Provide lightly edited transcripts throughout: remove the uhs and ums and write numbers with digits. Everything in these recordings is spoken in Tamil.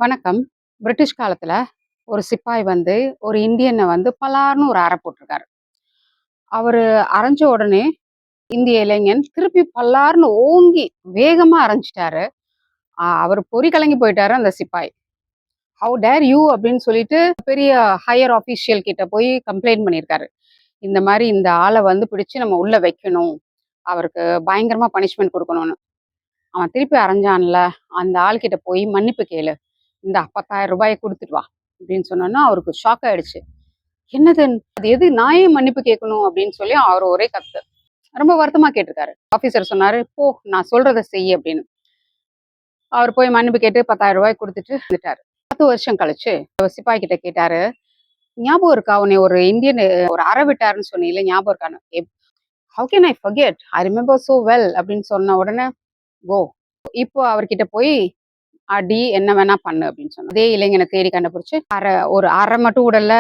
வணக்கம். பிரிட்டிஷ் காலத்துல ஒரு சிப்பாய் வந்து ஒரு இந்தியன வந்து பலார்ன்னு ஒரு அறை போட்டிருக்காரு. அவரு அறைஞ்ச உடனே இந்திய இளைஞன் திருப்பி பல்லார்ன்னு ஓங்கி வேகமா அறைஞ்சிட்டாரு. அவரு பொறி கலங்கி போயிட்டாரு அந்த சிப்பாய். "ஹவ் டேர் யூ" அப்படின்னு சொல்லிட்டு பெரிய ஹையர் ஆஃபீஷியல் கிட்ட போய் கம்ப்ளைண்ட் பண்ணியிருக்காரு. இந்த மாரி இந்த ஆள வந்து பிடிச்சு நம்ம உள்ள வைக்கணும். அவருக்கு பயங்கரமா பனிஷ்மென்ட் குடுக்கணும்னு. அவன் திருப்பி அறைஞ்சான்ல, அந்த ஆள்கிட்ட போய் மன்னிப்பு கேளு. இந்தா ரூ. 10,000 குடுத்துட்டு வா அப்படின்னு சொன்னோன்னா, அவருக்கு ஷாக் ஆயிடுச்சு. என்னது? அது எது? நான் ஏன் மன்னிப்பு கேட்கணும் அப்படின்னு சொல்லி அவர் ஒரே கத்து. ரொம்ப வருத்தமா கேட்டிருக்காரு. ஆபீசர் சொன்னாரு, போ நான் சொல்றத செய் அப்படின்னு. அவர் போய் மன்னிப்பு கேட்டு ரூ. 10,000 குடுத்துட்டு வந்துட்டாரு. 10 வருஷம் கழிச்சு சிப்பாய் கிட்ட கேட்டாரு, ஞாபகம் இருக்கா? உன்னை ஒரு இந்தியன் ஒரு அறை விட்டாருன்னு சொன்னீங்கல்ல, ஞாபகம் இருக்கான்னு? How can I forget? I remember so well அப்படின்னு சொன்ன உடனே, கோ. இப்போ அவர்கிட்ட போய் அடி என்ன வேணா பண்ணு அப்படின்னு சொன்னா. அதே இளைஞனை தேடி கண்டுபிடிச்சு ஒரு அரை மட்டும் உடல்ல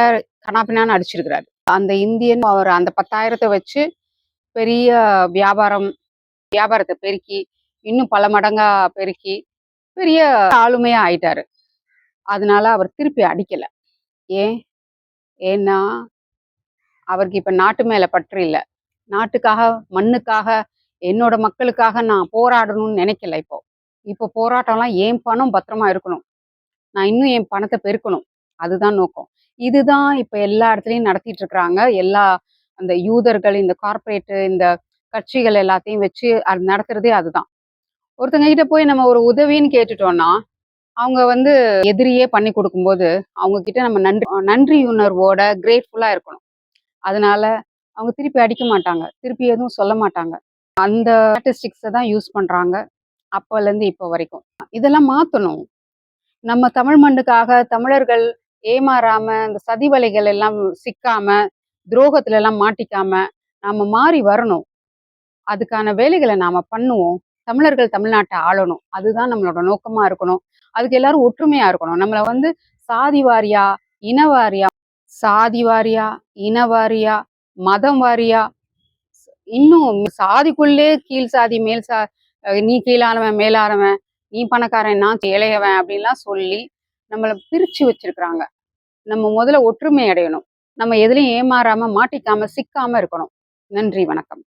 கனாபினான்னு அடிச்சிருக்கிறாரு. அந்த இந்தியன் அவர் அந்த 10,000 வச்சு பெரிய வியாபாரத்தை பெருக்கி இன்னும் பல மடங்கா பெருக்கி பெரிய ஆளுமையா ஆயிட்டாரு. அதனால அவர் திருப்பி அடிக்கல. ஏன்? ஏன்னா அவருக்கு இப்ப நாட்டு மேல பற்று இல்ல. நாட்டுக்காக, மண்ணுக்காக, என்னோட மக்களுக்காக நான் போராடணும்னு நினைக்கல இப்போ. இப்போ போராட்டம்லாம் என் பணம் பத்திரமா இருக்கணும். நான் இன்னும் என் பணத்தை பெருக்கணும். அதுதான் நோக்கம். இதுதான் இப்ப எல்லா இடத்துலயும் நடத்திட்டு இருக்கிறாங்க. எல்லா அந்த யூதர்கள், இந்த கார்ப்பரேட், இந்த கட்சிகள் எல்லாத்தையும் வச்சு அது நடத்துறதே அதுதான். ஒருத்தங்க கிட்ட போய் நம்ம ஒரு உதவின்னு கேட்டுட்டோம்னா, அவங்க வந்து எதிரியே பண்ணி கொடுக்கும்போது, அவங்க கிட்ட நம்ம நன்றி உணர்வோட கிரேட்ஃபுல்லா இருக்கணும். அதனால அவங்க திருப்பி அடிக்க மாட்டாங்க. திருப்பி எதுவும் சொல்ல மாட்டாங்க. அந்த ஸ்டாட்டிஸ்டிக்ஸ தான் யூஸ் பண்றாங்க. அப்பலேருந்து இப்போ வரைக்கும். இதெல்லாம் மாத்தணும். நம்ம தமிழ் மண்ணுக்காக தமிழர்கள் ஏமாறாம, இந்த சதி வலைகள் எல்லாம் சிக்காம, துரோகத்துல எல்லாம் மாட்டிக்காம, நாம மாறி வரணும். அதுக்கான வேலைகளை நாம பண்ணுவோம். தமிழர்கள் தமிழ்நாட்டை ஆளணும். அதுதான் நம்மளோட நோக்கமா இருக்கணும். அதுக்கு எல்லாரும் ஒற்றுமையா இருக்கணும். நம்மள வந்து சாதி வாரியா, இன வாரியா, சாதி வாரியா, இன வாரியா, மதம் வாரியா, இன்னும் சாதிக்குள்ளே கீழ் சாதி, நீ கீழானவன், மேலானவன், நீ பணக்காரன், நான் ஏழையவன் அப்படின்லாம் சொல்லி நம்மளை பிரிச்சு வச்சிருக்கிறாங்க. நம்ம முதல்ல ஒற்றுமை அடையணும். நம்ம எதுலையும் ஏமாறாம, மாட்டிக்காம, சிக்காம இருக்கணும். நன்றி, வணக்கம்.